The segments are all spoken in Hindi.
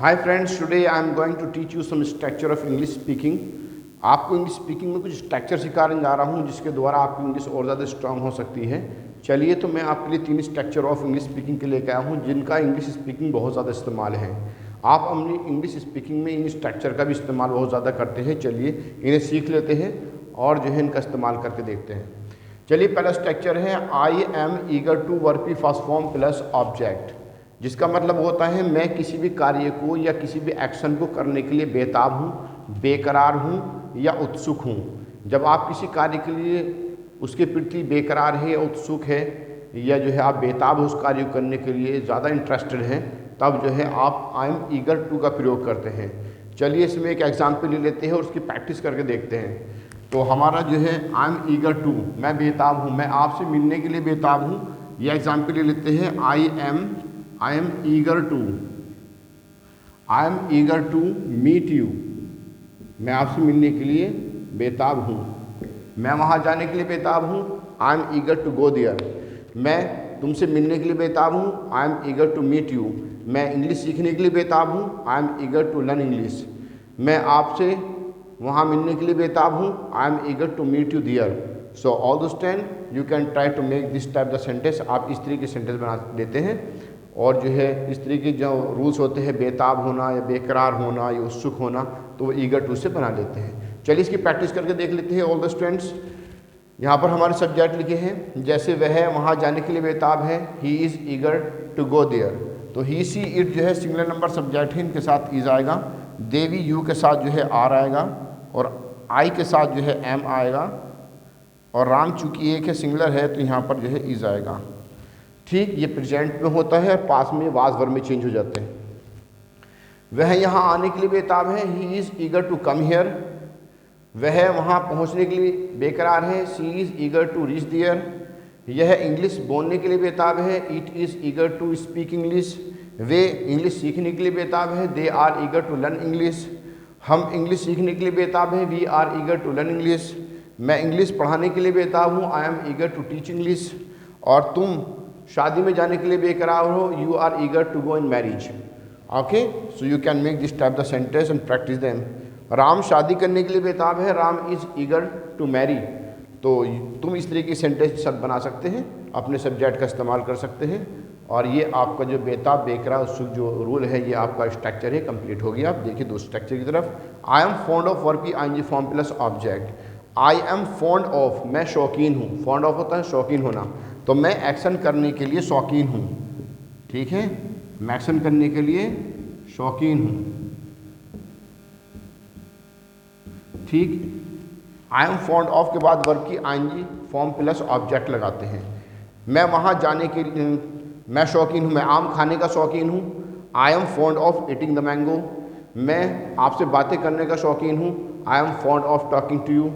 Hi friends, today I am going to teach you some structure of English speaking. आपको इंग्लिश स्पीकिंग में कुछ स्ट्रक्चर सिखाने जा रहा हूँ जिसके द्वारा आपकी इंग्लिश और ज़्यादा स्ट्रांग हो सकती है। चलिए, तो मैं आपके लिए 3 स्ट्रक्चर ऑफ इंग्लिश स्पीकिंग के लेकर आया हूँ जिनका इंग्लिश स्पीकिंग बहुत ज़्यादा इस्तेमाल है। आप अपनी इंग्लिश स्पीकिंग में इन स्ट्रक्चर का भी इस्तेमाल बहुत ज़्यादा करते हैं। चलिए, इन्हें सीख लेते हैं और जो है इनका इस्तेमाल करके देखते हैं। चलिए, पहला स्ट्रक्चर है I am eager to work की फर्स्ट फॉर्म प्लस ऑब्जेक्ट, जिसका मतलब होता है मैं किसी भी कार्य को या किसी भी एक्शन को करने के लिए बेताब हूँ, बेकरार हूँ या उत्सुक हूँ। जब आप किसी कार्य के लिए उसके प्रति बेकरार है या उत्सुक है या जो है आप बेताब हो उस कार्य को करने के लिए ज़्यादा इंटरेस्टेड हैं, तब जो है आप आई एम ईगर टू का प्रयोग करते हैं। चलिए, इसमें एक एग्जाम्पल ले लेते हैं और उसकी प्रैक्टिस करके देखते हैं। तो हमारा जो है आई एम ईगर टू, मैं बेताब हूँ, मैं आपसे मिलने के लिए बेताब हूँ। ये एग्जाम्पल ले लेते हैं I am eager to meet you. मैं आपसे मिलने के लिए बेताब हूँ। मैं वहाँ जाने के लिए बेताब हूँ, I am eager to go there. मैं तुमसे मिलने के लिए बेताब हूँ, I am eager to meet you. मैं इंग्लिश सीखने के लिए बेताब हूँ, I am eager to learn English. मैं आपसे वहाँ मिलने के लिए बेताब हूँ, I am eager to meet you there. So all this 10 you can try to make this type the sentence. आप इस तरीके के सेंटेंस बना देते हैं और जो है इस तरीके के जो रूल्स होते हैं, बेताब होना या बेकरार होना या उत्सुक होना, तो वो ईगर टू से बना लेते हैं। चलिए, इसकी प्रैक्टिस करके देख लेते हैं। ऑल द स्टूडेंट्स, यहाँ पर हमारे सब्जेक्ट लिखे हैं। जैसे वह वहाँ जाने के लिए बेताब है, he is eager to go there. तो ही सी इट जो है सिंगुलर नंबर सब्जेक्ट है, इनके साथ इज आएगा। देवी यू के साथ जो है आर आएगा और आई के साथ जो है एम आएगा। और राम चूंकि एक है सिंगुलर है तो यहाँ पर जो है इज आएगा। ठीक, ये प्रेजेंट में होता है और पास में वाज वर्ब में चेंज हो जाते हैं। वह यहाँ आने के लिए बेताब है, he is eager to come here. वह वहाँ पहुँचने के लिए बेकरार है, she is eager to reach there. यह इंग्लिश बोलने के लिए बेताब है, it is eager to speak English. वे इंग्लिश सीखने के लिए बेताब है, they are eager to learn English. हम इंग्लिश सीखने के लिए बेताब हैं, we are eager to learn English. मैं इंग्लिश पढ़ाने के लिए बेताब हूँ, I am eager to teach English. और तुम शादी में जाने के लिए बेकरार हो, you are eager to go in marriage. Okay, so you can make this type the sentence and practice them. Ram शादी करने के लिए बेताब है, Ram is eager to marry. तो तुम इस तरीके की सेंटेंस सब बना सकते हैं, अपने सब्जेक्ट का इस्तेमाल कर सकते हैं। और ये आपका जो बेताब बेकरार उत्सुक जो रूल है, ये आपका स्ट्रक्चर है, कंप्लीट हो गया। आप देखिए दो स्ट्रक्चर की तरफ। I am fond of work की ING form plus object. I am fond of, मैं शौकीन हूँ। फॉन्ड ऑफ होता है शौकीन होना, तो मैं एक्शन करने के लिए शौकीन हूँ। ठीक है, मैं एक्शन करने के लिए शौकीन हूँ। ठीक, आई एम फॉन्ड ऑफ के बाद वर्ब की आईएनजी फॉर्म प्लस ऑब्जेक्ट लगाते हैं। मैं वहाँ जाने के लिए मैं शौकीन हूँ, मैं आम खाने का शौकीन हूँ। I am fond of eating the mango. मैं आपसे बातें करने का शौकीन हूँ, I am fond of talking to you.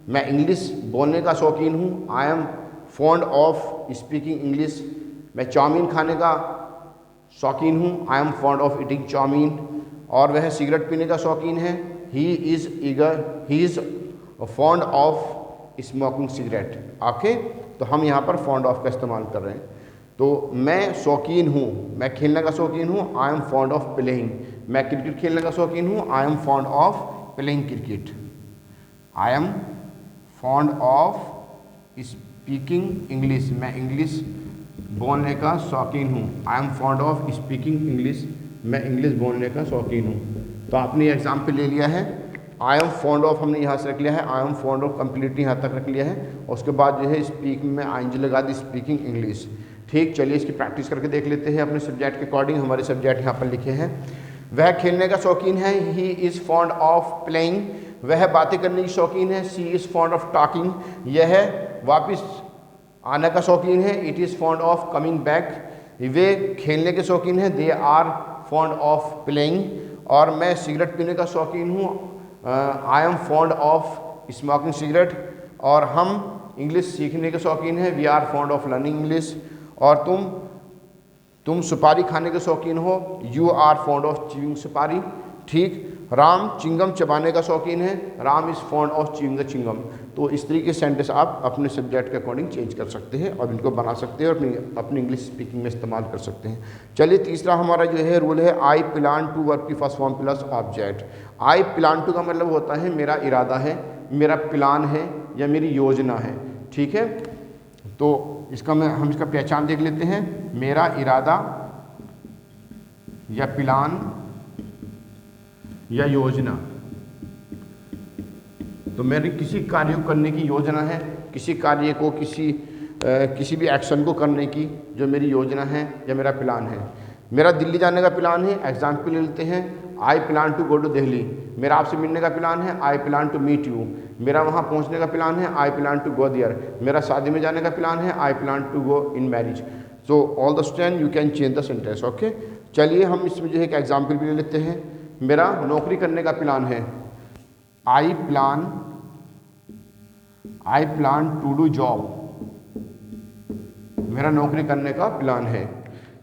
मैं इंग्लिश बोलने का शौकीन हूँ, I am fond of speaking English. मैं चाउमीन खाने का शौकीन हूँ, I am fond of eating chowmein. और वह सिगरेट पीने का शौकीन है, he is fond of smoking cigarette. Okay, तो हम यहाँ पर फॉन्ड ऑफ का इस्तेमाल कर रहे हैं। तो मैं शौकीन हूँ, मैं खेलने का शौकीन हूँ, I am fond of playing. मैं क्रिकेट खेलने का शौकीन हूँ, I am fond of playing cricket. I am fond of speaking English. मैं इंग्लिश बोलने का शौकीन हूँ, I am fond of speaking English. मैं इंग्लिश बोलने का शौकीन हूँ। तो आपने ये एग्जाम्पल ले लिया है। आई एम फॉन्ड ऑफ हमने यहाँ से रख लिया है, I am fond of completely यहाँ तक रख लिया है। और उसके बाद जो है स्पीकिंग में आईएनजी लगा दी, स्पीकिंग इंग्लिश। ठीक, चलिए इसकी प्रैक्टिस करके देख लेते हैं अपने सब्जेक्ट के अकॉर्डिंग। हमारे सब्जेक्ट यहाँ पर लिखे हैं। वह खेलने का शौकीन है, he is fond of playing. वह बातें करने की शौकीन है, she is fond of talking. यह वापस आने का शौकीन है, it is fond of coming back. वे खेलने के शौकीन हैं, they are fond of playing. और मैं सिगरेट पीने का शौकीन हूँ, I am fond of smoking cigarette. और हम इंग्लिश सीखने के शौकीन हैं, we are fond of learning English. और तुम सुपारी खाने के शौकीन हो, you are fond of chewing supari. ठीक, राम चिंगम चबाने का शौकीन है, Ram is fond of chewing the chewing gum. तो इस तरीके से सेंटेंस आप अपने सब्जेक्ट के अकॉर्डिंग चेंज कर सकते हैं और इनको बना सकते हैं और अपनी इंग्लिश स्पीकिंग में इस्तेमाल कर सकते हैं। चलिए तीसरा हमारा जो है रूल है आई प्लान टू वर्क की first form plus object. I plan to का मतलब होता है मेरा इरादा है, मेरा प्लान है या मेरी योजना है, ठीक है। तो हम इसका पहचान देख लेते हैं। मेरा इरादा या प्लान या योजना, तो मेरी किसी कार्य को करने की योजना है, किसी कार्य को किसी भी एक्शन को करने की जो मेरी योजना है या मेरा प्लान है। मेरा दिल्ली जाने का प्लान है, एग्जाम्पल ले लेते हैं, I plan to go to Delhi. मेरा आपसे मिलने का प्लान है, I plan to meet you. मेरा वहाँ पहुँचने का प्लान है, I plan to go there. मेरा शादी में जाने का प्लान है, I plan to go in marriage. So all the student you can change the sentence, okay. चलिए हम इसमें जो है एक एग्जाम्पल भी ले लेते हैं। मेरा नौकरी करने का प्लान है, I plan to do job. मेरा नौकरी करने का प्लान है।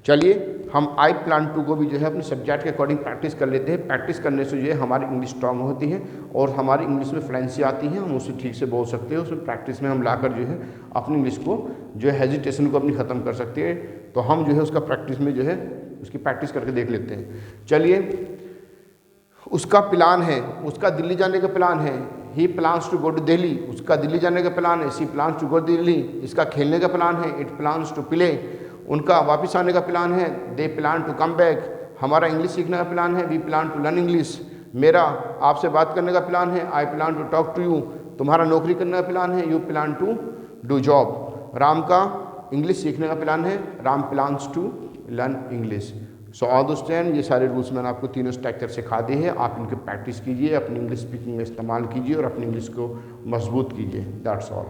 चलिए हम आई प्लान टू को भी जो है अपने सब्जेक्ट के अकॉर्डिंग प्रैक्टिस कर लेते हैं। प्रैक्टिस करने से जो है हमारी इंग्लिश स्ट्रांग होती है और हमारी इंग्लिश में फ्लुएंसी आती है, हम उसे ठीक से बोल सकते हैं। उसमें प्रैक्टिस में हम लाकर जो है अपनी इंग्लिश को जो है हेजिटेशन को अपनी ख़त्म कर सकते हैं। तो हम जो है उसका प्रैक्टिस में जो है उसकी प्रैक्टिस करके देख लेते हैं। चलिए उसका प्लान है, उसका दिल्ली जाने का प्लान है, he plans to go to Delhi. उसका दिल्ली जाने का प्लान है, she plans to go to Delhi. इसका खेलने का प्लान है, इट प्लान्स टू प्ले। उनका वापस आने का प्लान है, they plan to come back. हमारा इंग्लिश सीखने का प्लान है, we plan to learn English. मेरा आपसे बात करने का प्लान है, I plan to talk to you. तुम्हारा नौकरी करने का प्लान है, you plan to do job. Ram का इंग्लिश सीखने का प्लान है, Ram plans to learn English. So all the student, ये सारे रूल्स मैंने आपको तीनों स्ट्रक्चर सिखा दिए हैं। आप इनकी प्रैक्टिस कीजिए, अपनी इंग्लिश स्पीकिंग में इस्तेमाल कीजिए और अपनी इंग्लिश को मजबूत कीजिए। That's all.